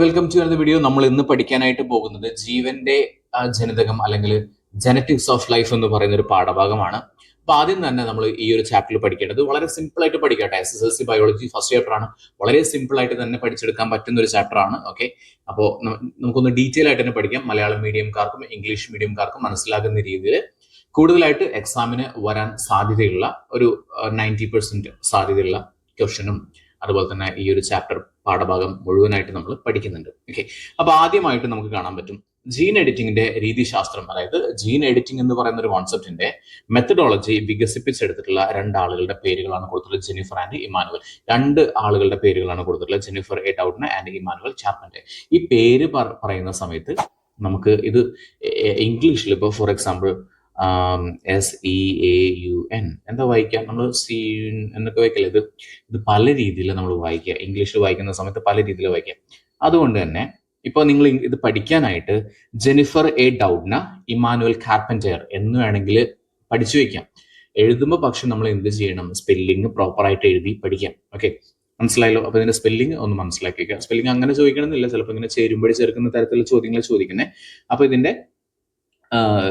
Welcome to another video. നമ്മൾ ഇന്ന് പഠിക്കാനായിട്ട് പോകുന്നത് ജീവന്റെ ജനിതകം അല്ലെങ്കിൽ ജനറ്റിക്സ് ഓഫ് ലൈഫ് എന്ന് പറയുന്ന ഒരു പാഠഭാഗമാണ്. അപ്പൊ ആദ്യം തന്നെ നമ്മൾ ഈ ഒരു ചാപ്റ്ററിൽ പഠിക്കേണ്ടത് വളരെ സിമ്പിൾ ആയിട്ട് പഠിക്കട്ടെ. SSLC ബയോളജി ഫസ്റ്റ് ചാപ്റ്റർ ആണ്. വളരെ സിമ്പിൾ ആയിട്ട് തന്നെ പഠിച്ചെടുക്കാൻ പറ്റുന്ന ഒരു ചാപ്റ്റർ ആണ്. ഓക്കെ, അപ്പോൾ നമുക്കൊന്ന് ഡീറ്റെയിൽ ആയിട്ട് തന്നെ പഠിക്കാം. മലയാളം മീഡിയംകാർക്കും ഇംഗ്ലീഷ് മീഡിയംകാർക്കും മനസ്സിലാകുന്ന രീതിയിൽ കൂടുതലായിട്ട് എക്സാമിന് വരാൻ സാധ്യതയുള്ള ഒരു 90% സാധ്യതയുള്ള ക്വസ്റ്റ്യനും അതുപോലെ തന്നെ ഈ ഒരു ചാപ്റ്റർ പാഠഭാഗം മുഴുവനായിട്ട് നമ്മൾ പഠിക്കുന്നുണ്ട്. ഓക്കെ, അപ്പൊ ആദ്യമായിട്ട് നമുക്ക് കാണാൻ പറ്റും ജീൻ എഡിറ്റിംഗിന്റെ രീതിശാസ്ത്രം, അതായത് ജീൻ എഡിറ്റിംഗ് എന്ന് പറയുന്ന ഒരു കോൺസെപ്റ്റിന്റെ മെത്തഡോളജി വികസിപ്പിച്ചെടുത്തിട്ടുള്ള രണ്ടാളുകളുടെ പേരുകളാണ് കൊടുത്തിട്ടുള്ളത്, ജെന്നിഫർ ആൻഡ് ഇമാനുവൽ. രണ്ട് ആളുകളുടെ പേരുകളാണ് കൊടുത്തിട്ടുള്ളത്, Jennifer A Doudna and Emmanuelle ചാപ്മന്റെ. ഈ പേര് പറയുന്ന സമയത്ത് നമുക്ക് ഇത് ഇംഗ്ലീഷിൽ ഇപ്പോൾ ഫോർ എക്സാമ്പിൾ SEAUN എന്താ വായിക്കാം, നമ്മൾ സീൻ എന്നൊക്കെ വായിക്കല്ലേ. ഇത് പല രീതിയിൽ നമ്മൾ വായിക്കുക, ഇംഗ്ലീഷിൽ വായിക്കുന്ന സമയത്ത് പല രീതിയിൽ വായിക്കാം. അതുകൊണ്ട് തന്നെ ഇപ്പൊ നിങ്ങൾ ഇത് പഠിക്കാനായിട്ട് Jennifer A Doudna, Emmanuel carpenter എന്ന് വേണമെങ്കിൽ പഠിച്ചു വെക്കാം. എഴുതുമ്പോൾ പക്ഷെ നമ്മൾ എന്ത് ചെയ്യണം, സ്പെല്ലിംഗ് പ്രോപ്പർ ആയിട്ട് എഴുതി പഠിക്കാം. ഓക്കെ, മനസ്സിലായല്ലോ. അപ്പൊ ഇതിന്റെ സ്പെല്ലിംഗ് ഒന്ന് മനസ്സിലാക്കി വെക്കുക. സ്പെല്ലിംഗ് അങ്ങനെ ചോദിക്കണമെന്നില്ല, ചിലപ്പോൾ ഇങ്ങനെ ചേരുമ്പടി ചേർക്കുന്ന തരത്തിലുള്ള ചോദ്യങ്ങൾ ചോദിക്കുന്നത്. അപ്പൊ ഇതിന്റെ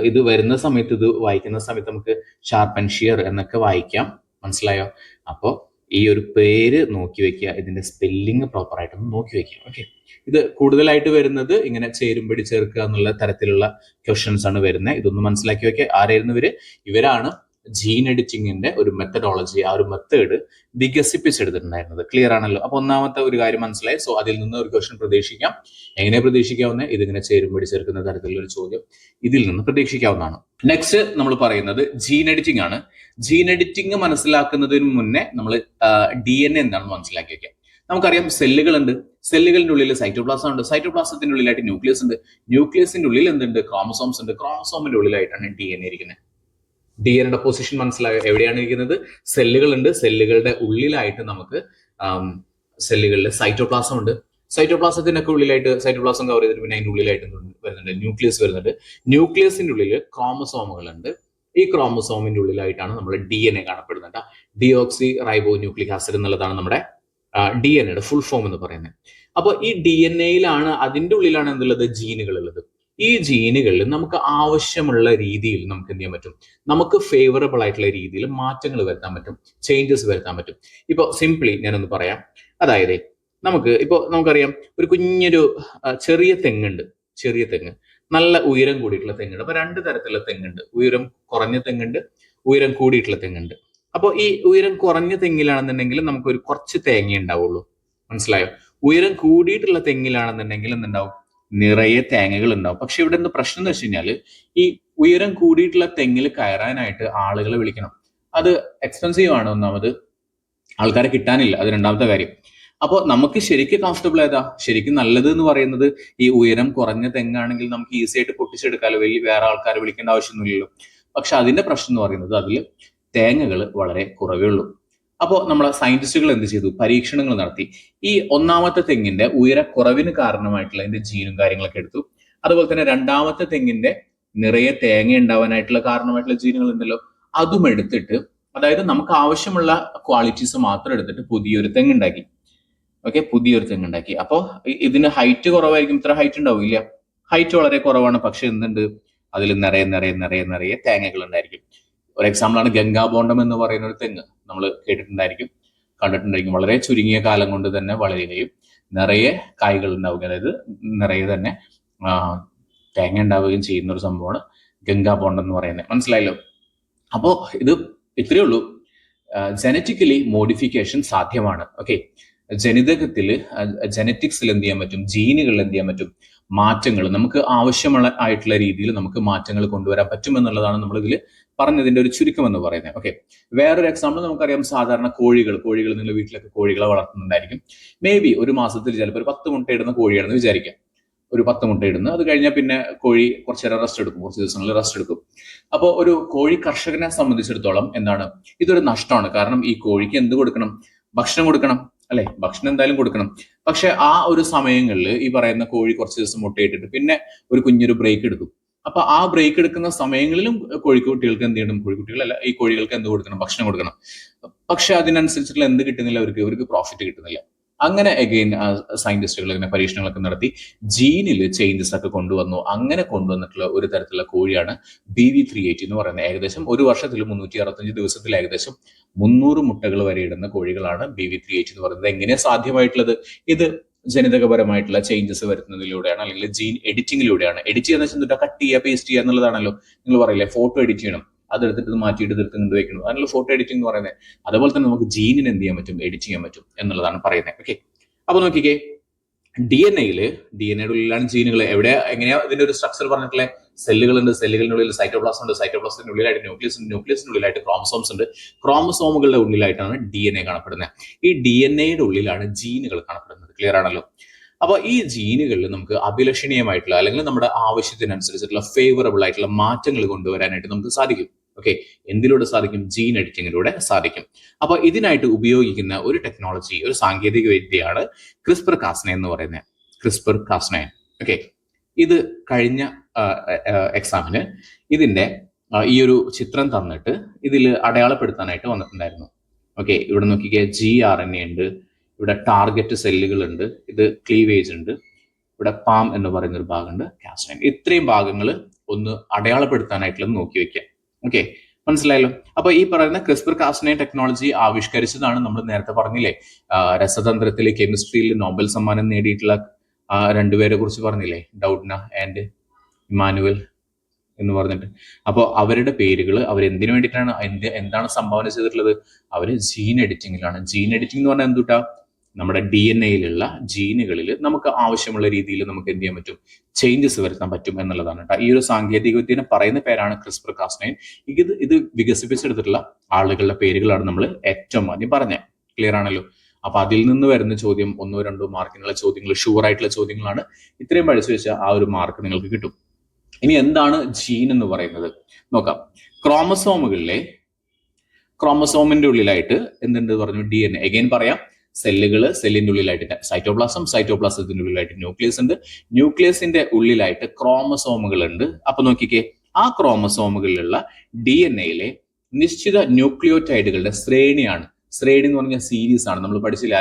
ഇത് വരുന്ന സമയത്ത്, ഇത് വായിക്കുന്ന സമയത്ത് നമുക്ക് ഷാർപ്പ് ആൻഡ് ഷിയർ എന്നൊക്കെ വായിക്കാം. മനസ്സിലായോ? അപ്പോൾ ഈ ഒരു പേര് നോക്കി വെക്കുക, ഇതിന്റെ സ്പെല്ലിംഗ് പ്രോപ്പർ ആയിട്ടൊന്ന് നോക്കി വെക്കുക. ഓക്കെ, ഇത് കൂടുതലായിട്ട് വരുന്നത് ഇങ്ങനെ ചേരുമ്പടി ചേർക്കുക എന്നുള്ള തരത്തിലുള്ള ക്വസ്റ്റ്യൻസ് ആണ് വരുന്നത്. ഇതൊന്ന് മനസ്സിലാക്കി വെക്കുക. ആരായിരുന്നു ഇവരാണ് ജീൻ എഡിറ്റിംഗിന്റെ ഒരു മെത്തഡോളജി, ആ ഒരു മെത്തേഡ് വികസിപ്പിച്ചെടുത്തിട്ടുണ്ടായിരുന്നത്. ക്ലിയർ ആണല്ലോ? അപ്പൊ ഒന്നാമത്തെ ഒരു കാര്യം മനസ്സിലായി. സോ അതിൽ നിന്ന് ഒരു ക്വസ്റ്റ്യൻ പ്രതീക്ഷിക്കാം. എങ്ങനെ പ്രതീക്ഷിക്കാവുന്ന, ഇതിങ്ങനെ ചേരുമ്പടി ചേർക്കുന്ന തരത്തിലുള്ള ഒരു ചോദ്യം ഇതിൽ നിന്ന് പ്രതീക്ഷിക്കാവുന്നതാണ്. നെക്സ്റ്റ് നമ്മൾ പറയുന്നത് ജീൻ എഡിറ്റിംഗ് ആണ്. ജീൻ എഡിറ്റിംഗ് മനസ്സിലാക്കുന്നതിന് മുന്നേ നമ്മൾ DNA എന്താണെന്ന് മനസ്സിലാക്കി വെക്കാം. നമുക്കറിയാം സെല്ലുകളുണ്ട്, സെല്ലുകളുടെ ഉള്ളിൽ സൈറ്റോപ്ലാസം ഉണ്ട്, സൈറ്റോപ്ലാസത്തിന്റെ ഉള്ളിലായിട്ട് ന്യൂക്ലിയസ് ഉണ്ട്, ന്യൂക്ലിയസിന്റെ ഉള്ളിൽ എന്തുണ്ട്, ക്രോമസോംസ് ഉണ്ട്, ക്രോമസോമിന്റെ ഉള്ളിലായിട്ടാണ് DNA ഇരിക്കുന്നത്. DNA പൊസിഷൻ മനസ്സിലായോ? എവിടെയാണ് ഇരിക്കുന്നത്? സെല്ലുകളുണ്ട്, സെല്ലുകളുടെ ഉള്ളിലായിട്ട് നമുക്ക് സെല്ലുകളിൽ സൈറ്റോപ്ലാസം ഉണ്ട്, സൈറ്റോപ്ലാസത്തിനൊക്കെ ഉള്ളിലായിട്ട് സൈറ്റോപ്ലാസം കവർ ചെയ്തിട്ട് പിന്നെ അതിന്റെ ഉള്ളിലായിട്ട് വരുന്നുണ്ട് ന്യൂക്ലിയസ് വരുന്നുണ്ട്. ന്യൂക്ലിയസിന്റെ ഉള്ളിൽ ക്രോമസോമുകളുണ്ട്. ഈ ക്രോമസോമിന്റെ ഉള്ളിലായിട്ടാണ് നമ്മുടെ DNA കാണപ്പെടുന്നത്. ഡിയോക്സി റൈബോ ന്യൂക്ലിക് ആസിഡ് എന്നുള്ളതാണ് നമ്മുടെ DNAയുടെ ഫുൾ ഫോം എന്ന് പറയുന്നത്. അപ്പോൾ ഈ DNAയിലാണ്, അതിന്റെ ഉള്ളിലാണ് എന്തുള്ളത്, ജീനുകൾ ഉള്ളത്. ഈ ജീനുകളിൽ നമുക്ക് ആവശ്യമുള്ള രീതിയിൽ നമുക്ക് എന്ത് ചെയ്യാൻ പറ്റും, നമുക്ക് ഫേവറബിൾ ആയിട്ടുള്ള രീതിയിൽ മാറ്റങ്ങൾ വരുത്താൻ പറ്റും, ചേഞ്ചസ് വരുത്താൻ പറ്റും. ഇപ്പോൾ സിംപ്ലി ഞാനൊന്ന് പറയാം. അതായത് നമുക്കറിയാം ഒരു കുഞ്ഞൊരു ചെറിയ തെങ്ങുണ്ട്, ചെറിയ തെങ്ങ്, നല്ല ഉയരം കൂടിയിട്ടുള്ള തെങ്ങുണ്ട്. അപ്പൊ രണ്ട് തരത്തിലുള്ള തെങ്ങുണ്ട്, ഉയരം കുറഞ്ഞ തെങ്ങുണ്ട്, ഉയരം കൂടിയിട്ടുള്ള തെങ്ങുണ്ട്. അപ്പോൾ ഈ ഉയരം കുറഞ്ഞ തെങ്ങിലാണെന്നുണ്ടെങ്കിൽ നമുക്ക് ഒരു കുറച്ച് തേങ്ങ ഉണ്ടാവുള്ളൂ. മനസ്സിലായോ? ഉയരം കൂടിയിട്ടുള്ള തെങ്ങിലാണെന്നുണ്ടെങ്കിൽ എന്തുണ്ടാവും, നിറയെ തേങ്ങകൾ ഉണ്ടാവും. പക്ഷെ ഇവിടെ എന്ത് പ്രശ്നം എന്ന് വെച്ച് കഴിഞ്ഞാൽ, ഈ ഉയരം കൂടിയിട്ടുള്ള തെങ്ങിൽ കയറാനായിട്ട് ആളുകളെ വിളിക്കണം. അത് എക്സ്പെൻസീവ് ആണ്, ഒന്നാമത് ആൾക്കാരെ കിട്ടാനില്ല, അത് രണ്ടാമത്തെ കാര്യം. അപ്പോൾ നമുക്ക് ശരിക്കും കംഫർട്ടബിൾ ഏതാ, ശരിക്കും നല്ലത് എന്ന് പറയുന്നത് ഈ ഉയരം കുറഞ്ഞ തെങ്ങാണെങ്കിൽ നമുക്ക് ഈസി ആയിട്ട് പൊട്ടിച്ചെടുക്കാമല്ലോ, വലിയ വേറെ ആൾക്കാരെ വിളിക്കേണ്ട ആവശ്യമൊന്നുമില്ലല്ലോ. പക്ഷെ അതിന്റെ പ്രശ്നം എന്ന് പറയുന്നത് അതിൽ തേങ്ങകൾ വളരെ കുറവേ ഉള്ളൂ. അപ്പോൾ നമ്മളെ സയന്റിസ്റ്റുകൾ എന്ത് ചെയ്തു, പരീക്ഷണങ്ങൾ നടത്തി. ഈ ഒന്നാമത്തെ തെങ്ങിന്റെ ഉയരക്കുറവിന് കാരണമായിട്ടുള്ള അതിന്റെ ജീനും കാര്യങ്ങളൊക്കെ എടുത്തു. അതുപോലെ തന്നെ രണ്ടാമത്തെ തെങ്ങിന്റെ നിറയെ തേങ്ങ ഉണ്ടാവാനായിട്ടുള്ള കാരണമായിട്ടുള്ള ജീനുകൾ ഉണ്ടല്ലോ, അതും എടുത്തിട്ട്, അതായത് നമുക്ക് ആവശ്യമുള്ള ക്വാളിറ്റീസ് മാത്രം എടുത്തിട്ട് പുതിയൊരു തെങ്ങുണ്ടാക്കി. ഓക്കെ, പുതിയൊരു തെങ്ങുണ്ടാക്കി. അപ്പോൾ ഇതിന് ഹൈറ്റ് കുറവായിരിക്കും, ഇത്ര ഹൈറ്റ് ഉണ്ടാവില്ല, ഹൈറ്റ് വളരെ കുറവാണ്. പക്ഷെ എന്തുണ്ട്, അതിൽ നിറയെ നിറയെ നിറയെ നിറയെ തേങ്ങകൾ ഉണ്ടായിരിക്കും. ഒരു എക്സാമ്പിളാണ് ഗംഗാബോണ്ടം എന്ന് പറയുന്ന ഒരു തെങ്ങ്. നമ്മൾ കേട്ടിട്ടുണ്ടായിരിക്കും, കണ്ടിട്ടുണ്ടായിരിക്കും. വളരെ ചുരുങ്ങിയ കാലം കൊണ്ട് തന്നെ വളരുകയും നിറയെ കായ്കൾ ഉണ്ടാവുകയും, അതായത് നിറയെ തന്നെ തേങ്ങ ഉണ്ടാവുകയും ചെയ്യുന്ന ഒരു സംഭവമാണ് ഗംഗാബോണ്ടം എന്ന് പറയുന്നത്. മനസ്സിലായല്ലോ? അപ്പോൾ ഇത് ഇത്രയേ ഉള്ളൂ. ജനറ്റിക്കലി മോഡിഫിക്കേഷൻ സാധ്യമാണ്. ഓക്കെ, ജനറ്റിക്സിൽ എന്ത് ചെയ്യാൻ പറ്റും, ജീനുകളിൽ എന്ത് ചെയ്യാൻ പറ്റും, മാറ്റങ്ങൾ നമുക്ക് ആവശ്യമുള്ള ആയിട്ടുള്ള രീതിയിൽ നമുക്ക് മാറ്റങ്ങൾ കൊണ്ടുവരാൻ പറ്റും എന്നുള്ളതാണ് നമ്മൾ ഇതിൽ പറഞ്ഞതിന്റെ ഒരു ചുരുക്കം എന്ന് പറയുന്നത്. ഓക്കെ, വേറൊരു എക്സാമ്പിൾ നമുക്കറിയാം, സാധാരണ കോഴികൾ നിങ്ങൾ വീട്ടിലൊക്കെ കോഴികളെ വളർത്തുന്നുണ്ടായിരിക്കും. മേ ബി ഒരു മാസത്തിൽ ചിലപ്പോൾ ഒരു 10 മുട്ട ഇടുന്ന കോഴിയാണെന്ന് വിചാരിക്കാം. ഒരു 10 മുട്ട ഇടുന്നു, അത് കഴിഞ്ഞാൽ പിന്നെ കോഴി കുറച്ചു നേരം റെസ്റ്റ് എടുക്കും, കുറച്ച് ദിവസങ്ങളിൽ റെസ്റ്റ് എടുക്കും. അപ്പോൾ ഒരു കോഴി കർഷകനെ സംബന്ധിച്ചിടത്തോളം എന്താണ്, ഇതൊരു നഷ്ടമാണ്. കാരണം ഈ കോഴിക്ക് എന്ത് കൊടുക്കണം, ഭക്ഷണം കൊടുക്കണം അല്ലെ, ഭക്ഷണം എന്തായാലും കൊടുക്കണം. പക്ഷെ ആ ഒരു സമയങ്ങളിൽ ഈ പറയുന്ന കോഴി കുറച്ച് ദിവസം മുട്ടയിട്ടിട്ട് പിന്നെ ഒരു കുഞ്ഞൊരു ബ്രേക്ക് എടുക്കും. അപ്പൊ ആ ബ്രേക്ക് എടുക്കുന്ന സമയങ്ങളിലും കോഴിക്കുട്ടികൾക്ക് എന്ത് ചെയ്യണം, കോഴിക്കുട്ടികളല്ല, ഈ കോഴികൾക്ക് എന്ത് കൊടുക്കണം, ഭക്ഷണം കൊടുക്കണം. പക്ഷെ അതിനനുസരിച്ചിട്ടുള്ള എന്ത് കിട്ടുന്നില്ല, അവർക്ക് പ്രോഫിറ്റ് കിട്ടുന്നില്ല. അങ്ങനെ അഗെയിൻ സയന്റിസ്റ്റുകൾ ഇങ്ങനെ പരീക്ഷണങ്ങളൊക്കെ നടത്തി ജീനിൽ ചേഞ്ചസ് ഒക്കെ കൊണ്ടുവന്നു. അങ്ങനെ കൊണ്ടുവന്നിട്ടുള്ള ഒരു തരത്തിലുള്ള കോഴിയാണ് BV380 എന്ന് പറയുന്നത്. ഏകദേശം ഒരു വർഷത്തിൽ 365 ദിവസത്തിൽ ഏകദേശം 300 മുട്ടകൾ വരെ ഇടുന്ന കോഴികളാണ് BV380 എന്ന് പറയുന്നത്. എങ്ങനെയാണ് സാധ്യമായിട്ടുള്ളത്? ഇത് ജനിതകപരമായിട്ടുള്ള ചേഞ്ചസ് വരുത്തുന്നതിലൂടെയാണ്, അല്ലെങ്കിൽ ജീൻ എഡിറ്റിംഗിലൂടെയാണ്. എഡിറ്റ് ചെയ്യുന്ന വെച്ചാൽ കട്ട് ചെയ്യുക, പേസ്റ്റ് ചെയ്യുക എന്നുള്ളതാണല്ലോ. നിങ്ങൾ പറയില്ലേ ഫോട്ടോ എഡിറ്റ് ചെയ്യണം, അതെടുത്തിട്ട് മാറ്റിയിട്ട് ഇതെടുത്ത് കൊണ്ടുവയ്ക്കണം, അതിനുള്ള ഫോട്ടോ എഡിറ്റിംഗ് എന്ന് പറയുന്നത്. അതുപോലെ തന്നെ നമുക്ക് ജീനിന് എന്ത് ചെയ്യാൻ പറ്റും? എഡിറ്റ് ചെയ്യാൻ പറ്റും എന്നുള്ളതാണ് പറയുന്നത്. ഓക്കെ, അപ്പൊ നോക്കിക്കേ, DNA-യില് DNA-യുടെ ഉള്ളിലാണ് ജീനുകൾ. എങ്ങനെയാ ഇതിന്റെ ഒരു സ്ട്രക്ചർ പറഞ്ഞിട്ടുള്ള സെല്ലുകളുണ്ട്, സെല്ലുകളിനുള്ളിൽ സൈറ്റോപ്ലാസം ഉണ്ട്, സൈറ്റോപ്ലാസത്തിന്റെ ഉള്ളിലായിട്ട് ന്യൂക്ലിയസ് ഉണ്ട്, ന്യൂക്ലിയസിന്റെ ഉള്ളിലായിട്ട് ക്രോമസോംസ് ഉണ്ട്, ക്രോമസോമുകളുടെ ഉള്ളിലായിട്ടാണ് DNA കാണപ്പെടുന്നത്. ഈ DNA-യുടെ ഉള്ളിലാണ് ജീനുകൾ കാണപ്പെടുന്നത്. ക്ലിയർ ആണല്ലോ? അപ്പൊ ഈ ജീനുകളിൽ നമുക്ക് അഭിലഷണീയമായിട്ടുള്ള, അല്ലെങ്കിൽ നമ്മുടെ ആവശ്യത്തിനനുസരിച്ചിട്ടുള്ള ഫേവറബിൾ ആയിട്ടുള്ള മാറ്റങ്ങൾ കൊണ്ടുവരാനായിട്ട് നമുക്ക് സാധിക്കും. ഓക്കെ, എന്തിലൂടെ സാധിക്കും? ജീൻ എഡിറ്റിങ്ങിലൂടെ സാധിക്കും. അപ്പൊ ഇതിനായിട്ട് ഉപയോഗിക്കുന്ന ഒരു ടെക്നോളജി, ഒരു സാങ്കേതിക വിദ്യയാണ് CRISPR-Cas9 എന്ന് പറയുന്നത്. CRISPR-Cas9. ഓക്കെ, ഇത് കഴിഞ്ഞ എക്സാമിന് ഇതിന്റെ ഈ ഒരു ചിത്രം തന്നിട്ട് ഇതിൽ അടയാളപ്പെടുത്താനായിട്ട് വന്നിട്ടുണ്ടായിരുന്നു. ഓക്കെ, ഇവിടെ നോക്കിക്കേ, gRNA ഉണ്ട്, ഇവിടെ ടാർഗറ്റ് സെല്ലുകൾ ഉണ്ട്, ഇത് ക്ലീവേജ് ഉണ്ട്, ഇവിടെ പാം എന്ന് പറയുന്ന ഒരു ഭാഗമുണ്ട്, Cas9. ഇത്രയും ഭാഗങ്ങൾ ഒന്ന് അടയാളപ്പെടുത്താനായിട്ടുള്ളത് നോക്കി വെക്കാം. ഓക്കെ, മനസ്സിലായല്ലോ? അപ്പൊ ഈ പറയുന്ന CRISPR-Cas9 ടെക്നോളജി ആവിഷ്കരിച്ചതാണ്, നമ്മൾ നേരത്തെ പറഞ്ഞില്ലേ, രസതന്ത്രത്തിൽ കെമിസ്ട്രിയിൽ നോബൽ സമ്മാനം നേടിയിട്ടുള്ള രണ്ടുപേരെ കുറിച്ച് പറഞ്ഞില്ലേ, ഡൗഡ്ന ആൻഡ് ഇമാനുവൽ എന്ന് പറഞ്ഞിട്ട്. അപ്പോൾ അവരുടെ പേരുകൾ അവരെന്തിനു വേണ്ടിയിട്ടാണ്, എന്താണ് സംഭാവന ചെയ്തിട്ടുള്ളത്? അവര് ജീൻ എഡിറ്റിംഗിലാണ്. ജീൻ എഡിറ്റിംഗ് എന്ന് പറഞ്ഞാൽ എന്തുട്ടാ? നമ്മുടെ DNA-യിലുള്ള ജീനുകളിൽ നമുക്ക് ആവശ്യമുള്ള രീതിയിൽ നമുക്ക് എന്ത് ചെയ്യാൻ പറ്റും? ചേഞ്ചസ് വരുത്താൻ പറ്റും എന്നുള്ളതാണ് കേട്ടോ. ഈ ഒരു സാങ്കേതിക വിദ്യനെ പറയുന്ന പേരാണ് CRISPR-Cas9. ഇത് വികസിപ്പിച്ചെടുത്തിട്ടുള്ള ആളുകളുടെ പേരുകളാണ് നമ്മൾ ഏറ്റവും ആദ്യം പറഞ്ഞത്. ക്ലിയർ ആണല്ലോ? അപ്പൊ അതിൽ നിന്ന് വരുന്ന ചോദ്യം 1-2 മാർക്കിനുള്ള ചോദ്യങ്ങൾ, ഷുവർ ആയിട്ടുള്ള ചോദ്യങ്ങളാണ്. ഇത്രയും പഠിച്ചു വെച്ചാൽ ആ ഒരു മാർക്ക് നിങ്ങൾക്ക് കിട്ടും. ഇനി എന്താണ് ജീൻ എന്ന് പറയുന്നത് നോക്കാം. ക്രോമസോമിന്റെ ഉള്ളിലായിട്ട് എന്തുണ്ട് പറഞ്ഞു? DNA. എഗെയിൻ പറയാം, സെല്ലിന്റെ ഉള്ളിലായിട്ട് സൈറ്റോപ്ലാസം, സൈറ്റോപ്ലാസത്തിന്റെ ഉള്ളിലായിട്ട് ന്യൂക്ലിയസ് ഉണ്ട്, ന്യൂക്ലിയസിന്റെ ഉള്ളിലായിട്ട് ക്രോമസോമുകൾ ഉണ്ട്. അപ്പൊ നോക്കിക്കേ, ആ ക്രോമസോമുകളിലുള്ള DNA-യിലെ നിശ്ചിത ന്യൂക്ലിയോടൈഡുകളുടെ ശ്രേണിയാണ്. ശ്രേണി എന്ന് പറഞ്ഞാൽ സീരീസ് ആണ്. നമ്മൾ പഠിച്ചില്ലേ,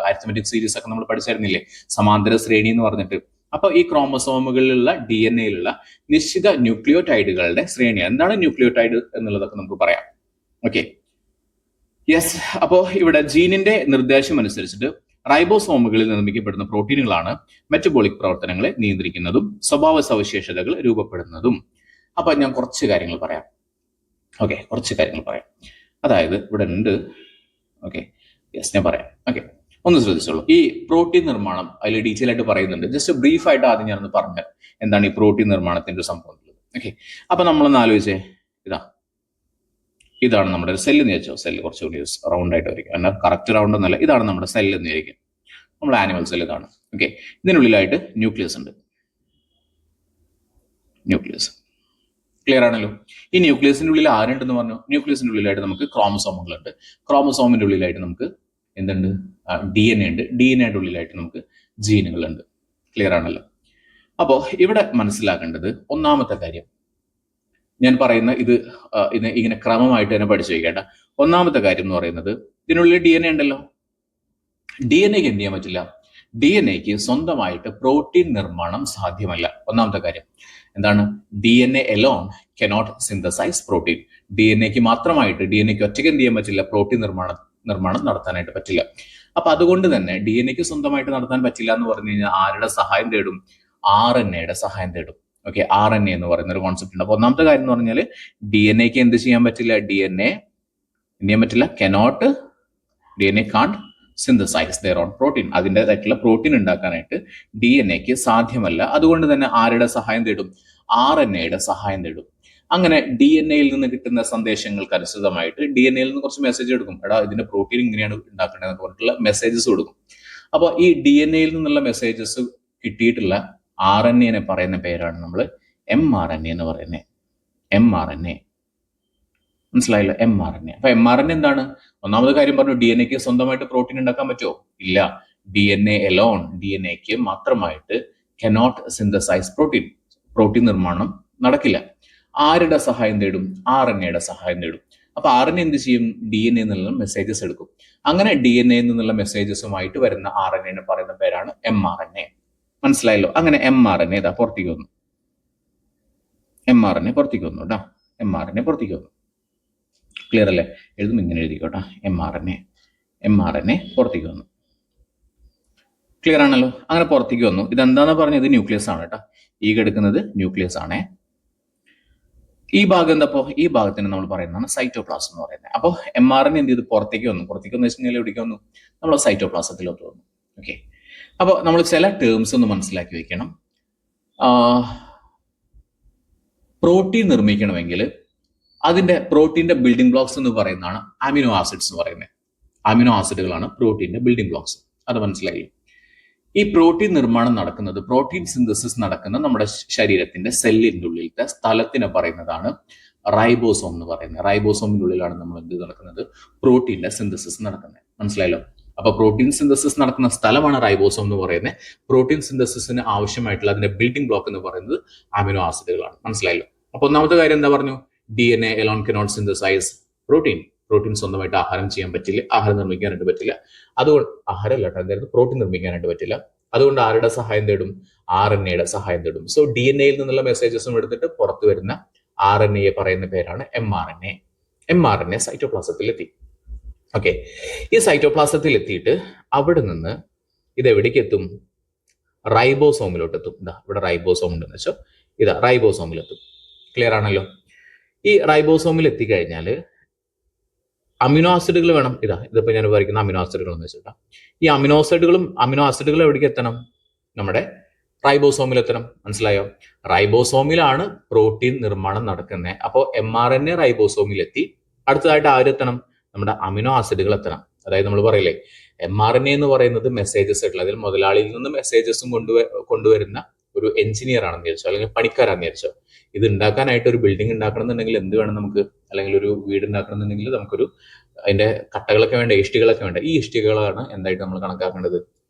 അരിത്മെറ്റിക് സീരീസ് ഒക്കെ നമ്മൾ പഠിച്ചായിരുന്നില്ലേ, സമാന്തര ശ്രേണി എന്ന് പറഞ്ഞിട്ട്. അപ്പൊ ഈ ക്രോമസോമുകളിലുള്ള DNA-യിലുള്ള നിശ്ചിത ന്യൂക്ലിയോടൈഡുകളുടെ ശ്രേണി. എന്താണ് ന്യൂക്ലിയോടൈഡ് എന്നുള്ളതൊക്കെ നമുക്ക് പറയാം. Okay, yes. അപ്പോ ഇവിടെ ജീനിന്റെ നിർദ്ദേശം അനുസരിച്ചിട്ട് റൈബോസോമുകളിൽ നിർമ്മിക്കപ്പെടുന്ന പ്രോട്ടീനുകളാണ് മെറ്റബോളിക് പ്രവർത്തനങ്ങളെ നിയന്ത്രിക്കുന്നതും സ്വഭാവ സവിശേഷതകൾ രൂപപ്പെടുന്നതും. അപ്പൊ ഞാൻ കുറച്ച് കാര്യങ്ങൾ പറയാം. ഓക്കെ, കുറച്ച് കാര്യങ്ങൾ പറയാം. അതായത് ഇവിടെ ഉണ്ട്. ഓക്കെ, യെസ്, ഞാൻ പറയാം. ഓക്കെ, ഒന്ന് ശ്രദ്ധിച്ചോളൂ. ഈ പ്രോട്ടീൻ നിർമ്മാണം അതിൽ ഡീറ്റെയിൽ ആയിട്ട് പറയുന്നുണ്ട്. ജസ്റ്റ് ബ്രീഫ് ആയിട്ട് ആദ്യം ഞാനൊന്ന് പറഞ്ഞു എന്താണ് ഈ പ്രോട്ടീൻ നിർമ്മാണത്തിന്റെ ഒരു സംഭവം. ഓക്കെ, അപ്പൊ നമ്മളൊന്ന് ആലോചിച്ചേ, ഇതാണ് നമ്മുടെ ഒരു സെല്ല് എന്ന് വെച്ചോ. സെല്ല് കുറച്ചുകൂടി റൗണ്ട് ആയിട്ട് വരിക, എന്നാൽ കറക്റ്റ് റൗണ്ട് ഒന്നല്ല. ഇതാണ് നമ്മുടെ സെല്ല് എന്ന് വിചാരിക്കും, നമ്മുടെ ആനിമൽ സെല്ല് ഇതാണ്. ഓക്കെ, ഇതിനുള്ളിലായിട്ട് ന്യൂക്ലിയസ് ഉണ്ട്. ന്യൂക്ലിയസ് ക്ലിയർ ആണല്ലോ? ഈ ന്യൂക്ലിയസിന്റെ ഉള്ളിൽ ആരുണ്ടെന്ന് പറഞ്ഞു? ന്യൂക്ലിയസിന്റെ ഉള്ളിലായിട്ട് നമുക്ക് ക്രോമസോമുകളുണ്ട്. ക്രോമസോമിന്റെ ഉള്ളിലായിട്ട് നമുക്ക് എന്തുണ്ട്? DNA ഉണ്ട്. DNA-യുടെ ഉള്ളിലായിട്ട് നമുക്ക് ജീനുകളുണ്ട്. ക്ലിയർ ആണല്ലോ? അപ്പോൾ ഇവിടെ മനസ്സിലാക്കേണ്ടത് ഒന്നാമത്തെ കാര്യം, ഞാൻ പറയുന്ന ഇത് ഇങ്ങനെ ക്രമമായിട്ട് തന്നെ പഠിച്ചു വയ്ക്കേണ്ട. ഒന്നാമത്തെ കാര്യം എന്ന് പറയുന്നത്, ഇതിനുള്ളിൽ DNA ഉണ്ടല്ലോ. DNA-ക്ക് എന്ത് ചെയ്യാൻ പറ്റില്ല? DNA-ക്ക് സ്വന്തമായിട്ട് പ്രോട്ടീൻ നിർമ്മാണം സാധ്യമല്ല. ഒന്നാമത്തെ കാര്യം എന്താണ്? DNA alone cannot synthesize protein. DNA-ക്ക് മാത്രമായിട്ട്, DNA-ക്ക് ഒറ്റയ്ക്ക് എന്ത് ചെയ്യാൻ പറ്റില്ല? പ്രോട്ടീൻ നിർമ്മാണം നടത്താനായിട്ട് പറ്റില്ല. അപ്പൊ അതുകൊണ്ട് തന്നെ DNA-ക്ക് സ്വന്തമായിട്ട് നടത്താൻ പറ്റില്ല എന്ന് പറഞ്ഞു കഴിഞ്ഞാൽ ആരുടെ സഹായം തേടും? RNA-യുടെ സഹായം തേടും. ഓക്കെ, RNA എന്ന് പറയുന്ന ഒരു കോൺസെപ്റ്റ് ഉണ്ട്. അപ്പൊ ഒന്നാമത്തെ കാര്യം എന്ന് പറഞ്ഞാൽ DNA-ക്ക് എന്ത് ചെയ്യാൻ പറ്റില്ല? DNA എന്ത് ചെയ്യാൻ പറ്റില്ല? DNA can't synthesize their own protein. അതിൻ്റെതായിട്ടുള്ള പ്രോട്ടീൻ ഉണ്ടാക്കാനായിട്ട് DNA-ക്ക് സാധ്യമല്ല. അതുകൊണ്ട് തന്നെ ആരുടെ സഹായം തേടും? RNA-യുടെ സഹായം തേടും. അങ്ങനെ DNA-യിൽ നിന്ന് കിട്ടുന്ന സന്ദേശങ്ങൾക്ക് അനുസൃതമായിട്ട് DNA-യിൽ നിന്ന് കുറച്ച് മെസ്സേജ് എടുക്കും. എടാ, ഇതിന്റെ പ്രോട്ടീൻ ഇങ്ങനെയാണ് ഉണ്ടാക്കേണ്ടതെന്ന് പറഞ്ഞിട്ടുള്ള മെസ്സേജസ് കൊടുക്കും. അപ്പോൾ ഈ DNA-യിൽ നിന്നുള്ള മെസ്സേജസ് കിട്ടിയിട്ടുള്ള RNA-നെ പറയുന്ന പേരാണ് നമ്മൾ mRNA എന്ന് പറയുന്നത്. mRNA മനസ്സിലായില്ല? mRNA. അപ്പൊ mRNA എന്താണ്? ഒന്നാമത് കാര്യം പറഞ്ഞു, DNA-ക്ക് സ്വന്തമായിട്ട് പ്രോട്ടീൻ ഉണ്ടാക്കാൻ പറ്റുമോ? ഇല്ല. DNA alone, DNA-ക്ക് മാത്രമായിട്ട് cannot synthesize പ്രോട്ടീൻ നിർമ്മാണം നടക്കില്ല. ആരുടെ സഹായം തേടും? RNA-യുടെ സഹായം തേടും. അപ്പൊ RNA എന്ത് ചെയ്യും? DNA എന്നുള്ള മെസ്സേജസ് എടുക്കും. അങ്ങനെ DNA നിന്നുള്ള മെസ്സേജസുമായിട്ട് വരുന്ന RNA പറയുന്ന പേരാണ് mRNA. മനസ്സിലായല്ലോ? അങ്ങനെ mRNA ഇതാ പുറത്തേക്ക് വന്നു. mRNA പുറത്തേക്ക് വന്നു കേട്ടോ. mRNA പുറത്തേക്ക് വന്നു. ക്ലിയർ അല്ലേ? എഴുതും ഇങ്ങനെ എഴുതിക്കോട്ടെ. mRNA പുറത്തേക്ക് വന്നു. ക്ലിയർ ആണല്ലോ? അങ്ങനെ പുറത്തേക്ക് വന്നു. ഇതെന്താന്ന് പറഞ്ഞത്? ഇത് ന്യൂക്ലിയസ് ആണ് കേട്ടോ. ഈ കിടക്കുന്നത് ന്യൂക്ലിയസ് ആണേ. ഈ ഭാഗം എന്തപ്പോ? ഈ ഭാഗത്തിന് നമ്മൾ പറയുന്നതാണ് സൈറ്റോപ്ലാസം എന്ന് പറയുന്നത്. അപ്പോൾ mRNA എന്ത് ചെയ്ത് പുറത്തേക്ക് വന്നു? പുറത്തേക്ക് വന്നു വെച്ച് കഴിഞ്ഞാൽ എവിടേക്ക് വന്നു? നമ്മൾ സൈറ്റോപ്ലാസത്തിലോട്ട് വന്നു. ഓക്കെ. അപ്പോൾ നമ്മൾ ചില ടേംസ് ഒന്ന് മനസ്സിലാക്കി വെക്കണം. പ്രോട്ടീൻ നിർമ്മിക്കണമെങ്കിൽ അതിന്റെ പ്രോട്ടീന്റെ ബിൽഡിംഗ് ബ്ലോക്സ് എന്ന് പറയുന്നതാണ് അമിനോ ആസിഡ്സ് എന്ന് പറയുന്നത്. അമിനോ ആസിഡുകളാണ് പ്രോട്ടീന്റെ ബിൽഡിംഗ് ബ്ലോക്സ്. അത് മനസ്സിലായി. ഈ പ്രോട്ടീൻ നിർമ്മാണം നടക്കുന്നത്, പ്രോട്ടീൻ സിന്തസിസ് നടക്കുന്ന നമ്മുടെ ശരീരത്തിന്റെ സെല്ലിന്റെ ഉള്ളിലത്തെ സ്ഥലത്തിനെ പറയുന്നതാണ് റൈബോസോം എന്ന് പറയുന്നത്. റൈബോസോമിന്റെ ഉള്ളിലാണ് നമ്മൾ എന്ത് നടക്കുന്നത്? പ്രോട്ടീന്റെ സിന്തസിസ് നടക്കുന്നത്. മനസ്സിലായല്ലോ? അപ്പൊ പ്രോട്ടീൻ സിന്തസിസ് നടക്കുന്ന സ്ഥലമാണ് റൈബോസോം എന്ന് പറയുന്നത്. പ്രോട്ടീൻ സിന്തസിസിന് ആവശ്യമായിട്ടുള്ള അതിന്റെ ബിൽഡിംഗ് ബ്ലോക്ക് എന്ന് പറയുന്നത് അമിനോ ആസിഡുകളാണ്. മനസ്സിലായല്ലോ? അപ്പൊ ഒന്നാമത്തെ കാര്യം എന്താ പറഞ്ഞു? DNA alone cannot synthesize protein. Protein സ്വന്തമായിട്ട് ആഹാരം ചെയ്യാൻ പറ്റില്ല, ആഹാരം നിർമ്മിക്കാനായിട്ട് പറ്റില്ല. അതുകൊണ്ട് ആഹാരമല്ല കേട്ടോ, എന്തായാലും പ്രോട്ടീൻ നിർമ്മിക്കാനായിട്ട് പറ്റില്ല. അതുകൊണ്ട് ആരുടെ സഹായം തേടും? RNAയുടെ സഹായം തേടും. സോ DNA നിന്നുള്ള മെസ്സേജസും എടുത്തിട്ട് പുറത്തു വരുന്ന RNA പറയുന്ന പേരാണ് mRNA. mRNA സൈറ്റോപ്ലാസത്തിൽ എത്തി. ഓക്കെ. ഈ സൈറ്റോപ്ലാസത്തിൽ എത്തിയിട്ട് അവിടെ നിന്ന് ഇത് എവിടേക്ക് എത്തും? റൈബോസോമിലോട്ട് എത്തും. ഇതാ ഇവിടെ റൈബോസോം ഉണ്ടെന്ന് വെച്ചോ. ഇതാ റൈബോസോമിലെത്തും. ക്ലിയർ ആണല്ലോ? ഈ റൈബോസോമിൽ എത്തിക്കഴിഞ്ഞാൽ അമിനോ ആസിഡുകൾ വേണം. ഇതിപ്പോ ഞാൻ വരയ്ക്കുന്ന അമിനോ ആസിഡുകൾ എന്ന് വെച്ചിട്ടാ. ഈ അമിനോ ആസിഡുകൾ എവിടേക്ക് എത്തണം? നമ്മുടെ റൈബോസോമിൽ എത്തണം. മനസ്സിലായോ? റൈബോസോമിലാണ് പ്രോട്ടീൻ നിർമ്മാണം നടക്കുന്നത്. അപ്പോൾ mRNA റൈബോസോമിൽ എത്തി. അടുത്തതായിട്ട് ആരെത്തണം? നമ്മുടെ അമിനോ ആസിഡുകൾ എത്തണം. അതായത് നമ്മൾ പറയില്ലേ, mRNA എന്ന് പറയുന്നത് മെസ്സേജസ് ആയിട്ടുള്ള, അതിൽ മുതലാളിയിൽ നിന്ന് മെസ്സേജസും കൊണ്ടുവരുന്ന ഒരു എഞ്ചിനീയർ ആണെന്ന് വിചാരിച്ചോ, അല്ലെങ്കിൽ പണിക്കാരാണെന്ന് വിചാരിച്ചോ. ഇത് ഉണ്ടാക്കാനായിട്ട് ഒരു ബിൽഡിംഗ് ഉണ്ടാക്കണം എന്നുണ്ടെങ്കിൽ എന്ത് വേണം നമുക്ക്? അല്ലെങ്കിൽ ഒരു വീട് ഉണ്ടാക്കണം എന്നുണ്ടെങ്കിൽ നമുക്കൊരു അതിന്റെ കട്ടകളൊക്കെ വേണ്ട, ഇഷ്ടികളൊക്കെ വേണ്ട. ഈ ഇഷ്ടികളാണ് എന്തായിട്ട് നമ്മൾ കണക്കാക്കേണ്ടത്?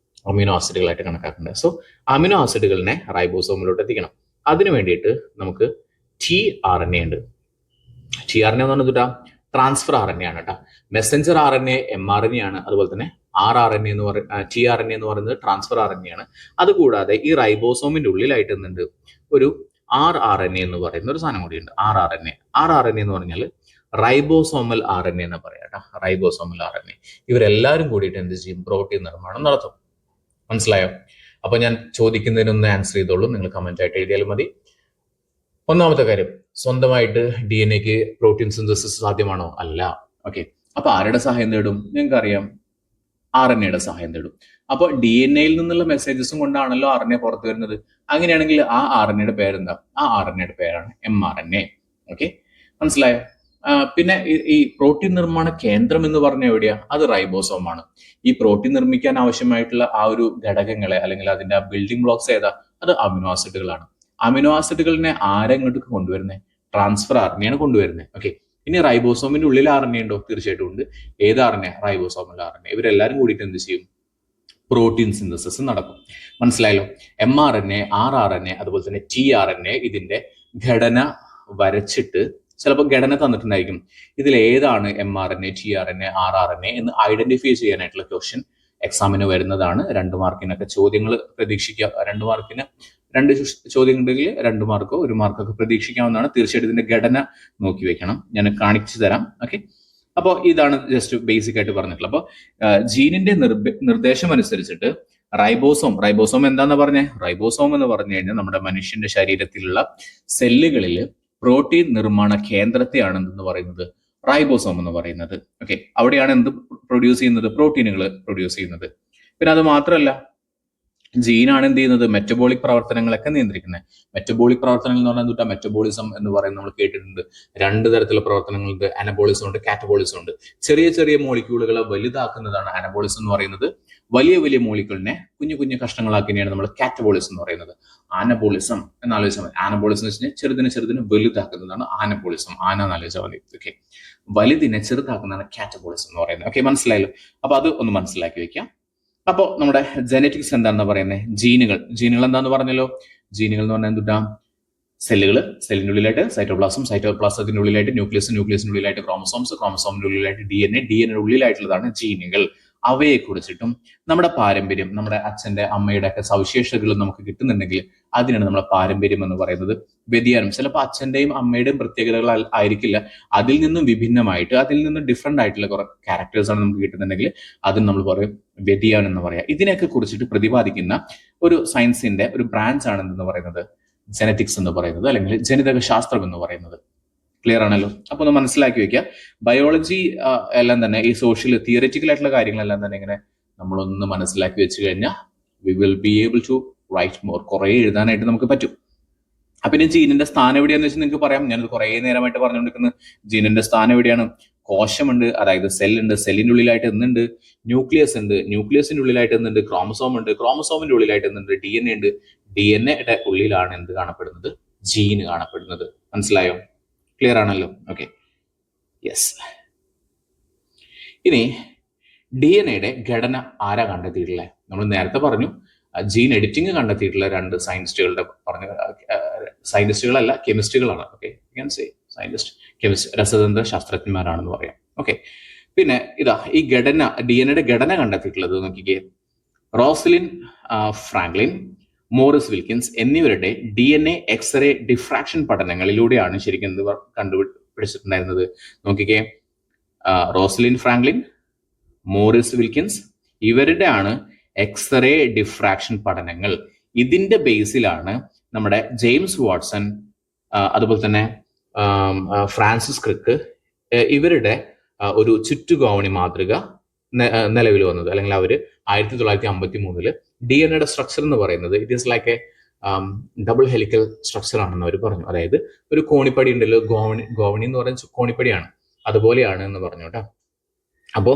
അമിനോ ആസിഡുകളായിട്ട് കണക്കാക്കേണ്ടത്. സോ അമിനോ ആസിഡുകളിനെ റൈബോസോമിലോട്ട് എത്തിക്കണം. അതിനു വേണ്ടിയിട്ട് നമുക്ക് tRNA ഉണ്ട്. tRNA എന്ന് പറഞ്ഞാൽ ട്രാൻസ്ഫർ RNA ആണ് കേട്ടോ. മെസ്സഞ്ചർ RNA mRNA ആണ്. അതുപോലെ തന്നെ tRNA എന്ന് പറയുന്നത് ട്രാൻസ്ഫർ RNA ആണ്. അതുകൂടാതെ ഈ റൈബോസോമിന്റെ ഉള്ളിലായിട്ട് എന്തുണ്ട്? ഒരു rRNA എന്ന് പറയുന്ന ഒരു സാധനം കൂടിയുണ്ട്. rRNA എന്ന് പറഞ്ഞാൽ റൈബോസോമൽ RNA എന്ന് പറയാം കേട്ടോ. Ribosomal RNA. ഇവരെല്ലാവരും കൂടിയിട്ട് എന്ത് ചെയ്യും? പ്രോട്ടീൻ നിർമ്മാണം നടത്തും. മനസ്സിലായോ? അപ്പൊ ഞാൻ ചോദിക്കുന്നതിനൊന്ന് ആൻസർ ചെയ്തോളൂ. നിങ്ങൾ കമന്റ് ആയിട്ട് എഴുതിയാലും മതി. ഒന്നാമത്തെ കാര്യം, സ്വന്തമായിട്ട് DNA പ്രോട്ടീൻ സിന്തസിസ് സാധ്യമാണോ? അല്ല. ഓക്കെ. അപ്പൊ ആരുടെ സഹായം തേടും? നിങ്ങൾക്ക് അറിയാം, RNAയുടെ സഹായം തേടും. അപ്പൊ DNA നിന്നുള്ള മെസ്സേജസും കൊണ്ടാണല്ലോ RNA പുറത്തു വരുന്നത്. അങ്ങനെയാണെങ്കിൽ ആ RNAയുടെ പേരെന്താ? ആ RNAയുടെ പേരാണ് mRNA. ഓക്കെ, മനസ്സിലായോ? പിന്നെ ഈ പ്രോട്ടീൻ നിർമ്മാണ കേന്ദ്രം എന്ന് പറഞ്ഞ എവിടെയാ? അത് റൈബോസോം ആണ്. ഈ പ്രോട്ടീൻ നിർമ്മിക്കാൻ ആവശ്യമായിട്ടുള്ള ആ ഒരു ഘടകങ്ങളെ അല്ലെങ്കിൽ അതിന്റെ ആ ബിൽഡിംഗ് ബ്ലോക്സ് ഏതാ? അത് അമിനോ ആസിഡുകളാണ്. അമിനോ ആസിഡുകളിനെ ആരെങ്ങോട്ട് കൊണ്ടുവരുന്നത്? ട്രാൻസ്ഫർ RNA ആണ് കൊണ്ടുവരുന്നത്. ഓക്കെ. ഇനി റൈബോസോമിന്റെ ഉള്ളിൽ RNA ഉണ്ടോ? തീർച്ചയായിട്ടും ഉണ്ട്. ഏത് RNA? റൈബോസോമിൽ RNA. ഇവരെല്ലാരും കൂടിയിട്ട് എന്ത് ചെയ്യും? പ്രോട്ടീൻ സിന്തസിസ് നടക്കും. മനസ്സിലായല്ലോ? mRNA, rRNA, അതുപോലെ തന്നെ tRNA ഇതിന്റെ ഘടന വരച്ചിട്ട് ചിലപ്പോൾ ഘടന തന്നിട്ടുണ്ടായിരിക്കും. ഇതിൽ ഏതാണ് mRNA, tRNA, rRNA എന്ന് ഐഡന്റിഫൈ ചെയ്യാനായിട്ടുള്ള ക്വസ്റ്റ്യൻ എക്സാമിന് വരുന്നതാണ്. 2 മാർക്കിനൊക്കെ ചോദ്യങ്ങൾ പ്രതീക്ഷിക്കുക. 2 മാർക്കിന് 2 ചോദ്യം ഉണ്ടെങ്കിൽ 2 മാർക്കോ 1 മാർക്കൊക്കെ പ്രതീക്ഷിക്കാവുന്നതാണ്. തീർച്ചയായിട്ടും ഇതിന്റെ ഘടന നോക്കി വെക്കണം. ഞാൻ കാണിച്ചു തരാം. ഓക്കെ. അപ്പോൾ ഇതാണ് ജസ്റ്റ് ബേസിക് ആയിട്ട് പറഞ്ഞിട്ടുള്ളത്. അപ്പോൾ ജീനിന്റെ നിർദ്ദേശം അനുസരിച്ചിട്ട് റൈബോസോം എന്താന്ന് പറഞ്ഞേ? റൈബോസോം എന്ന് പറഞ്ഞു കഴിഞ്ഞാൽ നമ്മുടെ മനുഷ്യന്റെ ശരീരത്തിലുള്ള സെല്ലുകളിൽ പ്രോട്ടീൻ നിർമ്മാണ കേന്ദ്രത്തെയാണെന്ന് പറയുന്നത് റൈബോസോം എന്ന് പറയുന്നത്. ഓക്കെ. അവിടെയാണ് എന്ത് പ്രൊഡ്യൂസ് ചെയ്യുന്നത്? പ്രോട്ടീനുകൾ പ്രൊഡ്യൂസ് ചെയ്യുന്നത്. പിന്നെ അത് മാത്രമല്ല, ജീനാണ് എന്ത് ചെയ്യുന്നത്? മെറ്റബോളിക് പ്രവർത്തനങ്ങളൊക്കെ നിയന്ത്രിക്കുന്നത്. മെറ്റബോളിക് പ്രവർത്തനങ്ങൾ എന്ന് പറഞ്ഞാൽ മെറ്റബോളിസം എന്ന് പറയുന്നത് നമ്മൾ കേട്ടിട്ടുണ്ട്. 2 തരത്തിലുള്ള പ്രവർത്തനങ്ങളുണ്ട്. അനബോളിസം ഉണ്ട്, കാറ്റബോളിസം ഉണ്ട്. ചെറിയ ചെറിയ മോളിക്യൂളുകളെ വലുതാക്കുന്നതാണ് അനബോളിസം എന്ന് പറയുന്നത്. വലിയ വലിയ മോളിക്യൂളിനെ കുഞ്ഞു കുഞ്ഞു കഷ്ണങ്ങളാക്കിയാണ് നമ്മൾ കാറ്റബോളിസം എന്ന് പറയുന്നത്. ആനബോളിസം എന്നാലോചിച്ചാൽ മതി. ആനബോളിസം എന്ന് വെച്ചാൽ ചെറുതിനെ വലുതാക്കുന്നതാണ് ആനബോളിസം. എന്നാലോചിച്ചാൽ മതി. ഓക്കെ. വലുതിനെ ചെറുതാക്കുന്നതാണ് കാറ്റബോളിസം എന്ന് പറയുന്നത്. ഓക്കെ, മനസ്സിലായല്ലോ? അപ്പൊ അത് ഒന്ന് മനസ്സിലാക്കി വെക്കാം. അപ്പോൾ നമ്മുടെ ജെനറ്റിക്സ് എന്താണെന്ന് പറയുന്നത്? ജീനുകൾ എന്താന്ന് പറഞ്ഞല്ലോ. ജീനുകൾ എന്ന് പറഞ്ഞാൽ എന്തുട്ടാ? സെല്ലുകൾ, സെല്ലിന്റെ ഉള്ളിലായിട്ട് സൈറ്റോപ്ലാസം, സൈറ്റോപ്ലാസത്തിന്റെ ഉള്ളിലായിട്ട് ന്യൂക്ലിയസ്, ന്യൂക്ലിയസിന്റെ ഉള്ളിലായിട്ട് ക്രോമസോംസ്, ക്രോമസോമിന്റെ ഉള്ളിലായിട്ട് DNA, DNA ഉള്ളിലായിട്ടുള്ളതാണ് ജീനുകൾ. അവയെ കുറിച്ചിട്ടും നമ്മുടെ പാരമ്പര്യം, നമ്മുടെ അച്ഛന്റെ അമ്മയുടെ ഒക്കെ സവിശേഷതകൾ നമുക്ക് കിട്ടുന്നുണ്ടെങ്കിൽ അതിനാണ് നമ്മളെ പാരമ്പര്യം എന്ന് പറയുന്നത്. വ്യതിയാനം ചിലപ്പോൾ അച്ഛന്റെയും അമ്മയുടെയും പ്രത്യേകതകൾ ആയിരിക്കില്ല, അതിൽ നിന്നും വിഭിന്നമായിട്ട്, അതിൽ നിന്നും ഡിഫറെന്റ് ആയിട്ടുള്ള കുറെ ക്യാരക്ടേഴ്സ് ആണ് നമുക്ക് കിട്ടുന്നുണ്ടെങ്കിൽ അതിന് നമ്മൾ പറയും വ്യതിയാനം എന്ന് പറയാം. ഇതിനെയൊക്കെ കുറിച്ചിട്ട് പ്രതിപാദിക്കുന്ന ഒരു സയൻസിന്റെ ഒരു ബ്രാഞ്ച് ആണ് എന്ന് പറയുന്നത് ജനറ്റിക്സ് എന്ന് പറയുന്നത്, അല്ലെങ്കിൽ ജനിതക ശാസ്ത്രം എന്ന് പറയുന്നത്. ക്ലിയർ ആണല്ലോ? അപ്പൊ ഒന്ന് മനസ്സിലാക്കി വെക്കുക. ബയോളജി എല്ലാം തന്നെ ഈ സോഷ്യൽ തിയറിറ്റിക്കൽ ആയിട്ടുള്ള കാര്യങ്ങളെല്ലാം തന്നെ ഇങ്ങനെ നമ്മളൊന്ന് മനസ്സിലാക്കി വെച്ച് കഴിഞ്ഞാൽ we will be able to write more. കുറെ എഴുതാനായിട്ട് നമുക്ക് പറ്റും. അപ്പൊ ഇനി ജീനിന്റെ സ്ഥാനം എവിടെയാന്ന് വെച്ചാൽ നിങ്ങൾക്ക് പറയാം. ഞാനത് കുറെ നേരമായിട്ട് പറഞ്ഞുകൊണ്ടിരിക്കുന്നത് ജീനിന്റെ സ്ഥാനം എവിടെയാണ്. കോശമുണ്ട്, അതായത് സെല്ലുണ്ട്, സെല്ലിന്റെ ഉള്ളിലായിട്ട് എന്തുണ്ട്, ന്യൂക്ലിയസ് ഉണ്ട്, ന്യൂക്ലിയസിന്റെ ഉള്ളിലായിട്ട് എന്തുണ്ട്, ക്രോമസോം ഉണ്ട്, ക്രോമസോമിന്റെ ഉള്ളിലായിട്ട് എന്തുണ്ട്, DNA ഉണ്ട്, DNA ഉള്ളിലാണ് എന്ത് കാണപ്പെടുന്നത്, ജീന് കാണപ്പെടുന്നത്. മനസ്സിലായോ? ക്ലിയർ ആണല്ലോ? Okay, yes. ഇനി DNA ഘടന ആരാ കണ്ടെത്തിയിട്ടുള്ളത്? നമ്മൾ നേരത്തെ പറഞ്ഞു ജീൻ എഡിറ്റിംഗ് കണ്ടെത്തിയിട്ടുള്ള രണ്ട് സയന്റിസ്റ്റുകളല്ല, കെമിസ്റ്റുകളാണ്. ഓക്കെ, സയന്റിസ്റ്റ്, കെമിസ്റ്റ്, രസതന്ത്ര ശാസ്ത്രജ്ഞന്മാരാണെന്ന് പറയാം. ഓക്കെ, പിന്നെ ഇതാ ഈ DNA ഘടന കണ്ടെത്തിയിട്ടുള്ളത് നോക്കിക്കേ. റോസലിൻ ഫ്രാങ്ക്ലിൻ, മോറിസ് വിൽക്കിൻസ് എന്നിവരുടെ DNA എക്സ്റേ ഡിഫ്രാക്ഷൻ പഠനങ്ങളിലൂടെയാണ് ശരിക്കും എന്ത് കണ്ടുപിടിച്ചിട്ടുണ്ടായിരുന്നത്. നോക്കിക്കേ, റോസലിൻ ഫ്രാങ്ക്ലിൻ, മോറിസ് വിൽക്കിൻസ് ഇവരുടെ ആണ് എക്സ്റേ ഡിഫ്രാക്ഷൻ പഠനങ്ങൾ. ഇതിന്റെ ബേസിലാണ് നമ്മുടെ ജെയിംസ് വാട്സൺ, അതുപോലെ തന്നെ ഫ്രാൻസിസ് ക്രിക്ക് ഇവരുടെ ഒരു ചുറ്റുകോവണി മാതൃക നിലവിൽ വന്നത്. അല്ലെങ്കിൽ അവർ 1953 DNA സ്ട്രക്ചർ എന്ന് പറയുന്നത് it is like A double helical structure ആണെന്ന് അവർ പറഞ്ഞു. അതായത് ഒരു കോണിപ്പടി ഉണ്ടല്ലോ, ഗോവണി എന്ന് പറയുന്ന കോണിപ്പടിയാണ്, അതുപോലെയാണ് എന്ന് പറഞ്ഞു കേട്ടോ. അപ്പോ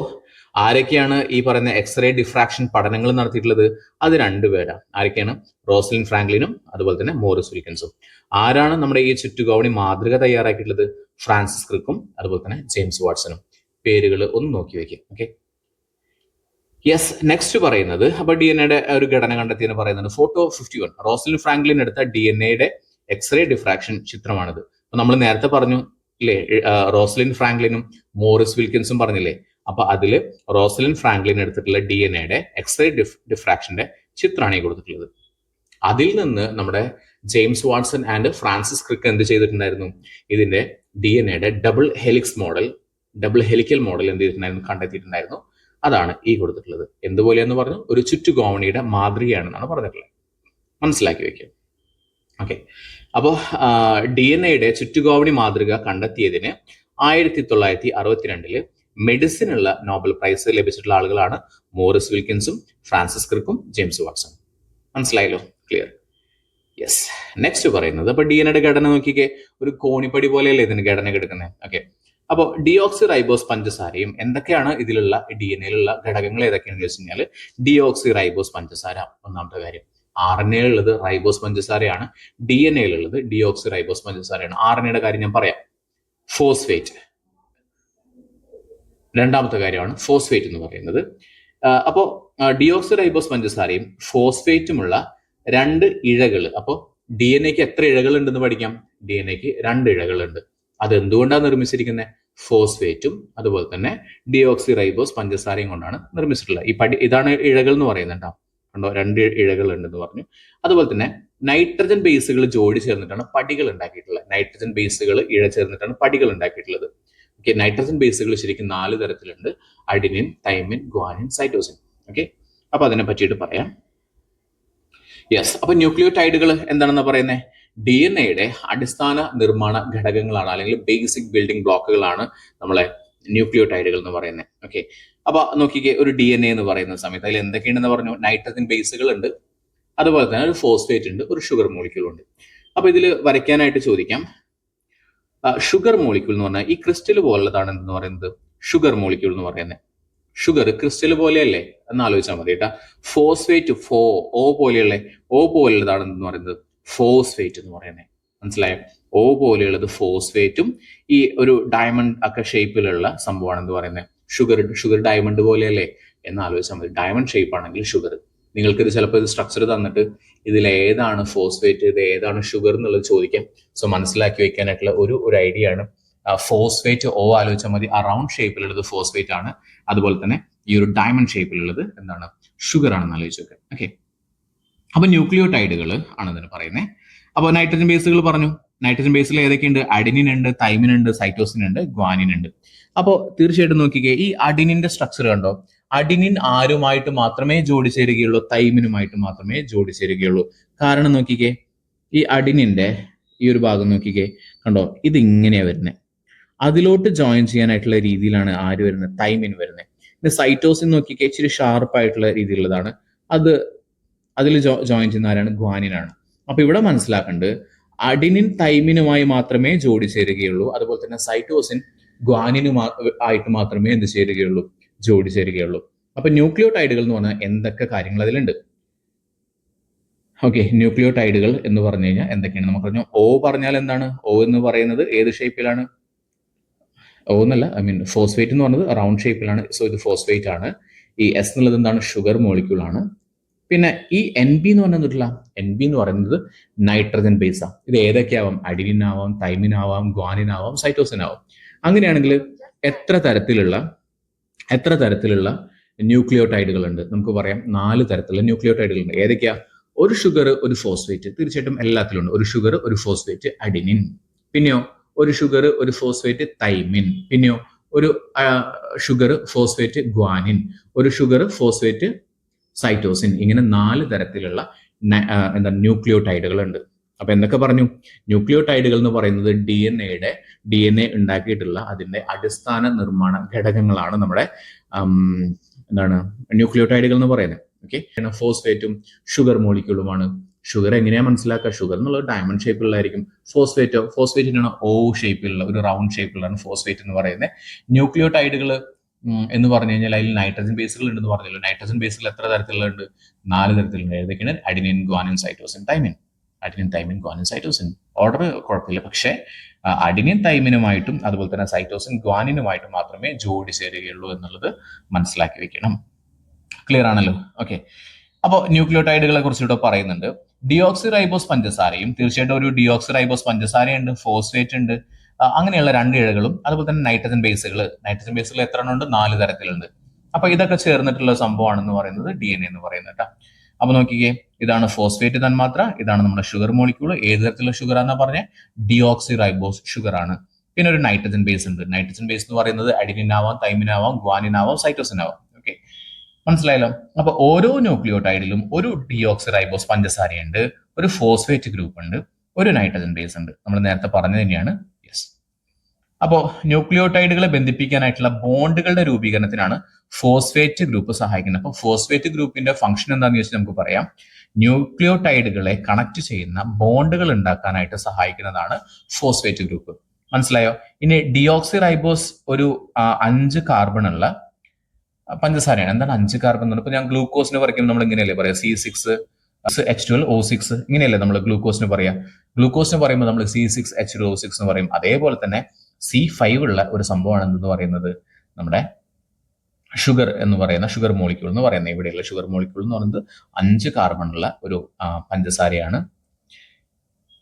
ആരൊക്കെയാണ് ഈ പറയുന്ന എക്സ്റേ ഡിഫ്രാക്ഷൻ പഠനങ്ങൾ നടത്തിയിട്ടുള്ളത്? അത് രണ്ടുപേരാണ്. ആരൊക്കെയാണ്? റോസലിൻ ഫ്രാങ്ക്ലിനും അതുപോലെ തന്നെ മോറിസ് വിൽക്കിൻസും. ആരാണ് നമ്മുടെ ഈ ചുറ്റുകോവണി മാതൃക തയ്യാറാക്കിയിട്ടുള്ളത്? ഫ്രാൻസിസ് ക്രിക്കും അതുപോലെ തന്നെ ജെയിംസ് വാട്സണും. പേരുകൾ ഒന്ന് നോക്കി വെക്കുക. Okay, yes. നെക്സ്റ്റ് പറയുന്നത് അപ്പൊ DNA ഒരു ഘടന കണ്ടെത്തിയെന്ന് പറയുന്നത് ഫോട്ടോ 51 റോസലിൻ ഫ്രാങ്ക്ലിൻ എടുത്ത DNA എക്സ്റേ ഡിഫ്രാക്ഷൻ ചിത്രമാണിത്. അപ്പൊ നമ്മൾ നേരത്തെ പറഞ്ഞു ഇല്ലേ, റോസലിൻ ഫ്രാങ്ക്ലിനും മോറിസ് വിൽക്കിൻസും പറഞ്ഞില്ലേ. അപ്പൊ അതില് റോസലിൻ ഫ്രാങ്ക്ലിൻ എടുത്തിട്ടുള്ള DNA എക്സ്റേ ഡിഫ്രാക്ഷന്റെ ചിത്രമാണ് ഈ കൊടുത്തിട്ടുള്ളത്. അതിൽ നിന്ന് നമ്മുടെ James Watson and Francis Crick എന്ത് ചെയ്തിട്ടുണ്ടായിരുന്നു? ഇതിന്റെ DNA ഡബിൾ ഹെലിക്കൽ മോഡൽ എന്ത് ചെയ്തിട്ടുണ്ടായിരുന്നു? കണ്ടെത്തിയിട്ടുണ്ടായിരുന്നു. അതാണ് ഈ കൊടുത്തിട്ടുള്ളത്. എന്തുപോലെയെന്ന് പറഞ്ഞു? ഒരു ചുറ്റുകോവണിയുടെ മാതൃകയാണെന്നാണ് പറഞ്ഞിട്ടുള്ളത്. മനസ്സിലാക്കി വെക്കുക. ഓക്കെ, അപ്പോൾ DNA ചുറ്റുകോവണി മാതൃക കണ്ടെത്തിയതിന് 1962 മെഡിസിനുള്ള നോബൽ പ്രൈസ് ലഭിച്ചിട്ടുള്ള ആളുകളാണ് മോറിസ് വിൽക്കിൻസും ഫ്രാൻസിസ് ക്രിക്കും ജെയിംസ് വാട്സണും. മനസ്സിലായല്ലോ? Clear, yes. നെക്സ്റ്റ് പറയുന്നത് അപ്പൊ DNA ഘടന നോക്കിക്കേ. ഒരു കോണിപ്പടി പോലെയല്ലേ ഇതിന് ഘടന കിടക്കുന്നത്. ഓക്കെ, അപ്പോൾ ഡിയോക്സി റൈബോസ് പഞ്ചസാരയും എന്തൊക്കെയാണ് ഇതിലുള്ള DNA ഘടകങ്ങൾ ഏതൊക്കെയാണെന്ന് വെച്ച് കഴിഞ്ഞാൽ ഡിയോക്സി റൈബോസ് പഞ്ചസാര ഒന്നാമത്തെ കാര്യം. RNA ഉള്ളത് റൈബോസ് പഞ്ചസാരയാണ്, DNA ഉള്ളത് ഡിയോക്സി റൈബോസ് പഞ്ചസാരയാണ്. RNA കാര്യം ഞാൻ പറയാം. ഫോസ്ഫേറ്റ് രണ്ടാമത്തെ കാര്യമാണ് ഫോസ്ഫേറ്റ് എന്ന് പറയുന്നത്. അപ്പോൾ ഡിയോക്സി റൈബോസ് പഞ്ചസാരയും ഫോസ്ഫേറ്റുമുള്ള രണ്ട് ഇഴകൾ. അപ്പോൾ DNA എത്ര ഇഴകൾ ഉണ്ടെന്ന് പഠിക്കാം. DNA 2 ഇഴകളുണ്ട്. അത് എന്തുകൊണ്ടാണ് നിർമ്മിച്ചിരിക്കുന്നത്? ഫോസ്ഫേറ്റും അതുപോലെ തന്നെ ഡിയോക്സി റൈബോസ് പഞ്ചസാരയും കൊണ്ടാണ് നിർമ്മിച്ചിട്ടുള്ളത്. ഇതാണ് ഇഴകൾ എന്ന് പറയുന്നത് കേട്ടോ. കണ്ടോ, 2 ഇഴകൾ ഉണ്ടെന്ന് പറഞ്ഞു. അതുപോലെ തന്നെ നൈട്രജൻ ബേസുകൾ ജോഡി ചേർന്നിട്ടാണ് പടികൾ ഉണ്ടാക്കിയിട്ടുള്ളത്. നൈട്രജൻ ബേസുകൾ ഇഴ ചേർന്നിട്ടാണ് പടികൾ ഉണ്ടാക്കിയിട്ടുള്ളത്. ഓക്കെ, നൈട്രജൻ ബേസുകൾ ശരിക്കും 4 തരത്തിലുണ്ട്: adenine, thymine, guanine, cytosine. Okay, അപ്പൊ അതിനെ പറ്റിയിട്ട് പറയാം. യെസ്, അപ്പൊ ന്യൂക്ലിയോടൈഡുകൾ എന്താണെന്ന് പറയുന്നത്? DNA അടിസ്ഥാന നിർമ്മാണ ഘടകങ്ങളാണ്, അല്ലെങ്കിൽ ബേസിക് ബിൽഡിംഗ് ബ്ലോക്കുകളാണ് നമ്മളെ ന്യൂക്ലിയോടൈഡുകൾ എന്ന് പറയുന്നത്. ഓക്കെ, അപ്പൊ നോക്കിക്കേ, ഒരു DNA എന്ന് പറയുന്ന സമയത്ത് അതിൽ എന്തൊക്കെയുണ്ടെന്ന് പറഞ്ഞു? നൈട്രജൻ ബേസുകൾ ഉണ്ട്, അതുപോലെ തന്നെ ഒരു ഫോസ്ഫേറ്റ് ഉണ്ട്, ഒരു ഷുഗർ മോളിക്യൂൾ ഉണ്ട്. അപ്പൊ ഇതിൽ വരയ്ക്കാനായിട്ട് ചോദിക്കാം. ഷുഗർ മോളിക്യൂൾ എന്ന് പറഞ്ഞാൽ ഈ ക്രിസ്റ്റൽ പോലുള്ളതാണ് എന്ന് പറയുന്നത് ഷുഗർ മോളിക്യൂൾ എന്ന് പറയുന്നത്. ഷുഗർ ക്രിസ്റ്റൽ പോലെയല്ലേ എന്ന് ആലോചിച്ചാൽ മതി കേട്ടാ. ഫോസ്ഫേറ്റ് ഓ പോലെയുള്ളതാണെന്ന് പറയുന്നത് ഫോസ്ഫേറ്റ് എന്ന് പറയുന്നത്. മനസ്സിലായോ? ഓ പോലെയുള്ളത് ഫോസ്ഫേറ്റും ഈ ഒരു ഡയമണ്ട് ഒക്കെ ഷേപ്പിലുള്ള സംഭവമാണെന്ന് പറയുന്നത് ഷുഗർ ഡയമണ്ട് പോലെയല്ലേ എന്ന് ആലോചിച്ചാൽ മതി. ഡയമണ്ട് ഷേപ്പ് ആണെങ്കിൽ ഷുഗർ, നിങ്ങൾക്ക് ഇത് ചിലപ്പോൾ ഇത് സ്ട്രക്ചർ തന്നിട്ട് ഇതിൽ ഏതാണ് ഫോസ്ഫേറ്റ്, ഇത് ഏതാണ് ഷുഗർ എന്നുള്ളത് ചോദിക്കാം. സോ മനസ്സിലാക്കി വെക്കാനായിട്ടുള്ള ഒരു ഐഡിയ ആണ്. ഫോസ്ഫേറ്റ് ഓ ആലോചിച്ചാൽ മതി. ആ റൗണ്ട് ഷേപ്പിലുള്ളത് ഫോസ്ഫേറ്റ് ആണ്. അതുപോലെ തന്നെ ഈ ഒരു ഡയമണ്ട് ഷേപ്പിലുള്ളത് എന്താണ്, ഷുഗർ ആണെന്ന് ആലോചിച്ച് വെക്കുക. ഓക്കെ, അപ്പൊ ന്യൂക്ലിയോടൈഡുകൾ ആണ് ഇതിന് പറയുന്നത്. അപ്പോൾ നൈട്രജൻ ബേസുകൾ പറഞ്ഞു. നൈട്രജൻ ബേസിൽ ഏതൊക്കെയുണ്ട്? അഡിനിൻ ഉണ്ട്, തൈമിൻ ഉണ്ട്, സൈറ്റോസിൻ ഉണ്ട്, ഗ്വാനിൻ ഉണ്ട്. അപ്പോൾ തീർച്ചയായിട്ടും നോക്കിക്കേ, ഈ അഡിനിന്റെ സ്ട്രക്ചർ കണ്ടോ? അഡിനിൻ ആരുമായിട്ട് മാത്രമേ ജോഡി ചേരുകയുള്ളൂ? തൈമിനുമായിട്ട് മാത്രമേ ജോഡി ചേരുകയുള്ളൂ. കാരണം നോക്കിക്കേ, ഈ അഡിനിന്റെ ഈ ഒരു ഭാഗം നോക്കിക്കേ, കണ്ടോ? ഇത് ഇങ്ങനെയാ വരുന്നത്. അതിലോട്ട് ജോയിൻ ചെയ്യാനായിട്ടുള്ള രീതിയിലാണ് ആര് വരുന്നത്? തൈമിൻ വരുന്നത്. പിന്നെ സൈറ്റോസിൻ നോക്കിക്കേ, ഇച്ചിരി ഷാർപ്പായിട്ടുള്ള രീതിയിലുള്ളതാണ്. അതിൽ ജോയിൻ ചെയ്യുന്ന ആരാണ്? ഗ്വാനിനാണ്. അപ്പൊ ഇവിടെ മനസ്സിലാക്കേണ്ടത് അഡിനിൻ തൈമിനുമായി മാത്രമേ ജോഡി ചേരുകയുള്ളൂ. അതുപോലെ തന്നെ സൈറ്റോസിൻ ആയിട്ട് മാത്രമേ എന്ത് ചേരുകയുള്ളൂ? ജോഡി ചേരുകയുള്ളൂ. അപ്പൊ ന്യൂക്ലിയോടൈഡുകൾ എന്ന് പറഞ്ഞാൽ എന്തൊക്കെ കാര്യങ്ങൾ അതിലുണ്ട്? ഓക്കെ, ന്യൂക്ലിയോടൈഡുകൾ എന്ന് പറഞ്ഞു കഴിഞ്ഞാൽ എന്തൊക്കെയാണ് നമുക്ക് പറഞ്ഞു. ഓ പറഞ്ഞാൽ എന്താണ്? ഓ എന്ന് പറയുന്നത് ഏത് ഷേപ്പിലാണ്? ഓ എന്നല്ല, ഫോസ്ഫേറ്റ് എന്ന് പറയുന്നത് റൗണ്ട് ഷേപ്പിലാണ്. സോ ഇത് ഫോസ്ഫേറ്റ് ആണ്. ഈ എസ് എന്നുള്ളത് എന്താണ്? ഷുഗർ മോളിക്യൂൾ ആണ്. പിന്നെ ഈ എൻ ബി എന്ന് പറഞ്ഞിട്ടുള്ള എൻ ബി എന്ന് പറയുന്നത് നൈട്രജൻ ബേസാണ്. ഇത് ഏതൊക്കെയാവാം? അഡിനിൻ ആവാം, തൈമിൻ ആവാം, ഗ്വാനിൻ ആവാം, സൈറ്റോസിൻ ആവാം. അങ്ങനെയാണെങ്കിൽ എത്ര തരത്തിലുള്ള ന്യൂക്ലിയോടൈഡുകൾ ഉണ്ട്? നമുക്ക് പറയാം 4 തരത്തിലുള്ള ന്യൂക്ലിയോടൈഡുകൾ ഉണ്ട്. ഏതൊക്കെയാ? ഒരു ഷുഗർ, ഒരു ഫോസ്ഫേറ്റ്. തീർച്ചയായിട്ടും എല്ലാത്തിലും ഉണ്ട്. ഒരു ഷുഗർ, ഒരു ഫോസ്ഫേറ്റ്, അഡിനിൻ. പിന്നെയോ ഒരു ഷുഗർ, ഒരു ഫോസ്ഫേറ്റ്, തൈമിൻ. പിന്നെയോ ഒരു ഷുഗർ, ഫോസ്ഫേറ്റ്, ഗ്വാനിൻ. ഒരു ഷുഗർ, ഫോസ്ഫേറ്റ്, സൈറ്റോസിൻ. ഇങ്ങനെ 4 തരത്തിലുള്ള ന്യൂക്ലിയോടൈഡുകൾ ഉണ്ട്. അപ്പൊ എന്തൊക്കെ പറഞ്ഞു? ന്യൂക്ലിയോടൈഡുകൾ എന്ന് പറയുന്നത് ഡി എൻ എ ഉണ്ടാക്കിയിട്ടുള്ള അതിന്റെ അടിസ്ഥാന നിർമ്മാണ ഘടകങ്ങളാണ് നമ്മുടെ ന്യൂക്ലിയോടൈഡുകൾ എന്ന് പറയുന്നത്. ഓക്കെ, ഫോസ്ഫേറ്റും ഷുഗർ മോളിക്യൂളുമാണ്. ഷുഗർ എങ്ങനെയാ മനസ്സിലാക്കുക? ഷുഗർ എന്നുള്ളത് ഡയമണ്ട് ഷേപ്പിലുള്ളതായിരിക്കും. ഫോസ്ഫേറ്റിനാണ് ഓ ഷേപ്പിലുള്ള ഒരു റൗണ്ട് ഷേപ്പിലാണ് ഫോസ്ഫേറ്റ് എന്ന് പറയുന്നത്. ന്യൂക്ലിയോടൈഡുകൾ എന്ന് പറഞ്ഞു കഴിഞ്ഞാൽ അതിൽ നൈട്രജൻ ബേസുകൾ ഉണ്ടെന്ന് പറഞ്ഞല്ലോ. നൈട്രജൻ ബേസുകൾ എത്ര തരത്തിലുണ്ട്? 4 തരത്തിലുണ്ട്. ഏതൊക്കെയാണ്? Adenine, guanine, cytosine, thymine. Adenine, thymine, guanine, cytosine. Order കുഴപ്പമില്ല. പക്ഷേ അഡിനിൻ തൈമിനുമായിട്ടും അതുപോലെ തന്നെ സൈറ്റോസിൻ ഗ്വാനിനുമായിട്ടും മാത്രമേ ജോഡി ചേരുകയുള്ളൂ എന്നുള്ളത് മനസ്സിലാക്കി വെക്കണം. ക്ലിയർ ആണല്ലോ? ഓക്കെ, അപ്പോൾ ന്യൂക്ലിയോടൈഡുകളെ കുറിച്ച് ഇവിടെ പറയുന്നുണ്ട്. ഡിയോക്സി റൈബോസ് പഞ്ചസാരയും, തീർച്ചയായിട്ടും ഒരു ഡിയോക്സി റൈബോസ് പഞ്ചസാരയുണ്ട്, ഫോസ്ഫേറ്റ് ഉണ്ട്, അങ്ങനെയുള്ള 2 ഇഴകളും. അതുപോലെ തന്നെ നൈട്രജൻ ബേസുകൾ എത്ര ഉണ്ട്? 4 തരത്തിലുണ്ട്. അപ്പൊ ഇതൊക്കെ ചേർന്നിട്ടുള്ള സംഭവമാണെന്ന് പറയുന്നത് ഡി എൻ എ എന്ന് പറയുന്നത് കേട്ടോ. അപ്പൊ നോക്കിക്കേ, ഇതാണ് ഫോസ്ഫേറ്റ് തന്മാത്ര, ഇതാണ് നമ്മുടെ ഷുഗർ മോളിക്യൂൾ. ഏത് തരത്തിലുള്ള ഷുഗർ ആണെന്ന് പറഞ്ഞ ഡിയോക്സി റൈബോസ് ഷുഗർ ആണ്. പിന്നെ ഒരു നൈട്രജൻ ബേസ് ഉണ്ട്. നൈട്രജൻ ബേസ് എന്ന് പറയുന്നത് അഡിനിൻ ആവാം, തൈമിൻ ആവാം, ഗ്വാനിൻ ആവാം, സൈറ്റോസിൻ ആവാം. ഓക്കെ, മനസ്സിലായല്ലോ? അപ്പൊ ഓരോ ന്യൂക്ലിയോടൈഡിലും ഒരു ഡിയോക്സി റൈബോസ് പഞ്ചസാരയുണ്ട്, ഒരു ഫോസ്ഫേറ്റ് ഗ്രൂപ്പ് ഉണ്ട്, ഒരു നൈട്രജൻ ബേസ് ഉണ്ട്. നമ്മൾ നേരത്തെ പറഞ്ഞു തന്നെയാണ്. അപ്പോൾ ന്യൂക്ലിയോടൈഡുകളെ ബന്ധിപ്പിക്കാനായിട്ടുള്ള ബോണ്ടുകളുടെ രൂപീകരണത്തിനാണ് ഫോസ്ഫേറ്റ് ഗ്രൂപ്പ് സഹായിക്കുന്നത്. അപ്പോൾ ഫോസ്ഫേറ്റ് ഗ്രൂപ്പിന്റെ ഫംഗ്ഷൻ എന്താണെന്ന് ചോദിച്ചാൽ നമുക്ക് പറയാം, ന്യൂക്ലിയോടൈഡുകളെ കണക്ട് ചെയ്യുന്ന ബോണ്ടുകൾ ഉണ്ടാക്കാനായിട്ട് സഹായിക്കുന്നതാണ് ഫോസ്ഫേറ്റ് ഗ്രൂപ്പ്. മനസ്സിലായോ? ഇനി ഡിയോക്സി റൈബോസ് ഒരു 5 കാർബൺ ഉള്ള പഞ്ചസാരയാണ്. എന്താണ് 5 കാർബൺ എന്ന്? ഇപ്പൊ ഞാൻ ഗ്ലൂക്കോസിന് പറയുമ്പോൾ നമ്മൾ ഇങ്ങനെയല്ലേ പറയാം, C6H12O6 ഇങ്ങനെയല്ലേ നമ്മൾ ഗ്ലൂക്കോസിന് പറയാം. ഗ്ലൂക്കോസിന് പറയുമ്പോൾ നമ്മൾ C6H12O6 എന്ന് പറയും. അതേപോലെ തന്നെ C5 ഉള്ള ഒരു സംഭവമാണ് എന്തെന്ന് പറയുന്നത്, നമ്മുടെ ഷുഗർ എന്ന് പറയുന്ന ഷുഗർ മോളിക്യൂൾ എന്ന് പറയുന്നത്. ഇവിടെയുള്ള ഷുഗർ മോളിക്യൂൾ എന്ന് പറയുന്നത് 5 കാർബൺ ഉള്ള ഒരു പഞ്ചസാരയാണ്.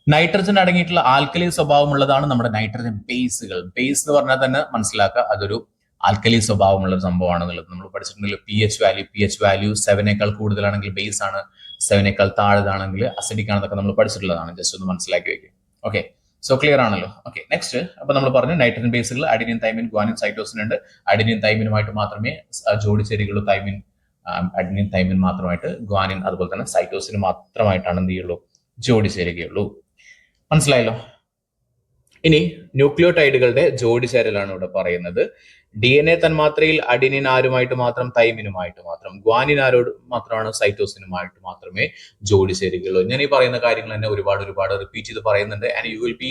നൈട്രജൻ അടങ്ങിയിട്ടുള്ള ആൽക്കലി സ്വഭാവമുള്ളതാണ് നമ്മുടെ നൈട്രജൻ ബേസുകൾ. ബേസ് എന്ന് പറഞ്ഞാൽ തന്നെ മനസ്സിലാക്കുക അതൊരു ആൽക്കലി സ്വഭാവമുള്ള ഒരു സംഭവമാണെന്നുള്ളത് നമ്മൾ പഠിച്ചിട്ടുണ്ടെങ്കിൽ. pH വാല്യൂ 7നേക്കാൾ കൂടുതലാണെങ്കിൽ ബേസ് ആണ്, 7നേക്കാൾ താഴെതാണെങ്കിൽ അസിഡിക് ആണെന്നൊക്കെ നമ്മൾ പഠിച്ചിട്ടുള്ളതാണ്. ജസ്റ്റ് ഒന്ന് മനസ്സിലാക്കി വെക്കുക. ഓക്കെ, സോ ക്ലിയർ ആണല്ലോ? Okay, next. അപ്പൊ നമ്മൾ പറഞ്ഞു നൈട്രജൻ ബേസുകൾ അഡിനിൻ, തൈമിൻ, ഗ്വാനിൻ, സൈറ്റോസിൻ ഉണ്ട്. അഡിനിൻ തൈമിനുമായിട്ട് മാത്രമേ ജോഡി ചേരുകയുള്ളൂ. അഡിനിൻ തൈമിൻ മാത്രമായിട്ട്, ഗ്വാനിൻ അതുപോലെ തന്നെ സൈറ്റോസിന് മാത്രമായിട്ടാണ് എന്ത് ചെയ്യുള്ളൂ? ജോഡി ചേരുകയുള്ളൂ. മനസ്സിലായല്ലോ? ഇനി ന്യൂക്ലിയോടൈഡുകളുടെ ജോഡി ചേരലാണ് ഇവിടെ പറയുന്നത്. ഡി എൻ എ തന്മാത്രയിൽ അഡിനിൻ ആരുമായിട്ട് മാത്രം, തൈമിനുമായിട്ട് മാത്രം, ഗ്വാനിൻ ആരോട് മാത്രമാണ്? സൈറ്റോസിനുമായിട്ട് മാത്രമേ ജോഡി ചേരുകയുള്ളൂ. ഞാൻ ഈ പറയുന്ന കാര്യങ്ങൾ തന്നെ ഒരുപാട് റിപ്പീറ്റ് ചെയ്ത് പറയുന്നുണ്ട്. And you will be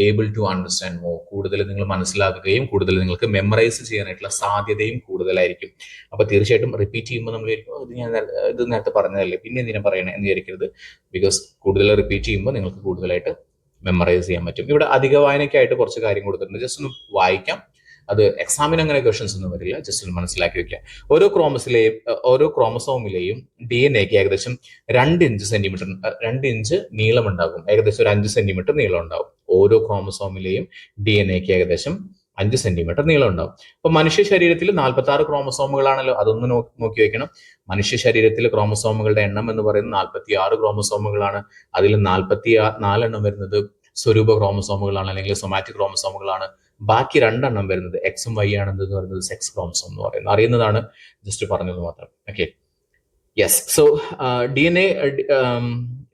able to understand more. കൂടുതൽ നിങ്ങൾ മനസ്സിലാക്കുകയും കൂടുതൽ നിങ്ങൾക്ക് മെമ്മറൈസ് ചെയ്യാനായിട്ടുള്ള സാധ്യതയും കൂടുതലായിരിക്കും. അപ്പൊ തീർച്ചയായിട്ടും റിപ്പീറ്റ് ചെയ്യുമ്പോൾ നമ്മൾ ഇത് നേരത്തെ പറഞ്ഞതല്ലേ, പിന്നെ എന്തിനാ പറയണേ എന്ന് വിചാരിക്കരുത്. ബിക്കോസ് കൂടുതൽ റിപ്പീറ്റ് ചെയ്യുമ്പോൾ നിങ്ങൾക്ക് കൂടുതലായിട്ട് മെമ്മറൈസ് ചെയ്യാൻ പറ്റും. ഇവിടെ അധിക വായനയ്ക്കായിട്ട് കുറച്ച് കാര്യം കൊടുത്തിട്ടുണ്ട്. ജസ്റ്റ് ഒന്ന് വായിക്കാം, അത് എക്സാമിന് അങ്ങനെ ക്വസ്റ്റൻസ് ഒന്നും വരില്ല, ജസ്റ്റ് ഒന്ന് മനസ്സിലാക്കി വെക്കുക. ഓരോ ക്രോമസോമിലെയും DNA-ക്ക് ഏകദേശം 2 ഇഞ്ച് നീളം ഉണ്ടാകും, ഏകദേശം ഒരു 5 സെന്റിമീറ്റർ നീളം ഉണ്ടാകും. ഓരോ ക്രോമസോമിലെയും DNA-ക്ക് ഏകദേശം 5 സെന്റിമീറ്റർ നീളം ഉണ്ടാവും. അപ്പൊ മനുഷ്യ ശരീരത്തിൽ 46 ക്രോമസോമുകളാണല്ലോ, അതൊന്ന് നോക്കി വെക്കണം. മനുഷ്യ ശരീരത്തിൽ ക്രോമസോമുകളുടെ എണ്ണം എന്ന് പറയുന്നത് 46 ക്രോമസോമുകളാണ്. അതിൽ 44 വരുന്നത് സ്വരൂപ ക്രോമസോമുകളാണ്, അല്ലെങ്കിൽ സൊമാറ്റിക് ക്രോമസോമുകളാണ്. ബാക്കി 2 വരുന്നത് എക്സും വൈ ആണ്, എന്ന് പറയുന്നത് സെക്സ് ക്രോമസോം എന്ന് പറയുന്നത്. അറിയുന്നതാണ്, ജസ്റ്റ് പറഞ്ഞത് മാത്രം. Okay, yes. സോ DNA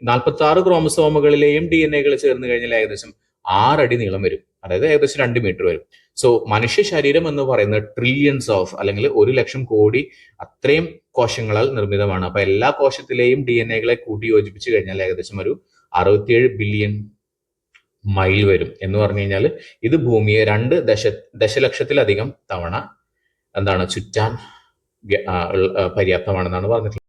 46 ക്രോമസോമുകളിലെയും DNA-കൾ ചേർന്ന് കഴിഞ്ഞാൽ ഏകദേശം 6 അടി നീളം വരും, അതായത് ഏകദേശം 2 മീറ്റർ വരും. സോ മനുഷ്യ ശരീരം എന്ന് പറയുന്നത് ട്രില്യൺസ് ഓഫ്, അല്ലെങ്കിൽ 1,00,000 കോടി അത്രയും കോശങ്ങളാൽ നിർമ്മിതമാണ്. അപ്പൊ എല്ലാ കോശത്തിലെയും DNA-കളെ കൂട്ടി യോജിപ്പിച്ച് കഴിഞ്ഞാൽ ഏകദേശം ഒരു 67 ബില്യൺ മൈൽ വരും. എന്ന് പറഞ്ഞു കഴിഞ്ഞാൽ ഇത് ഭൂമിയെ 2 ദശലക്ഷത്തിലധികം തവണ ചുറ്റാൻ പര്യാപ്തമാണെന്നാണ് പറഞ്ഞിട്ടുള്ളത്.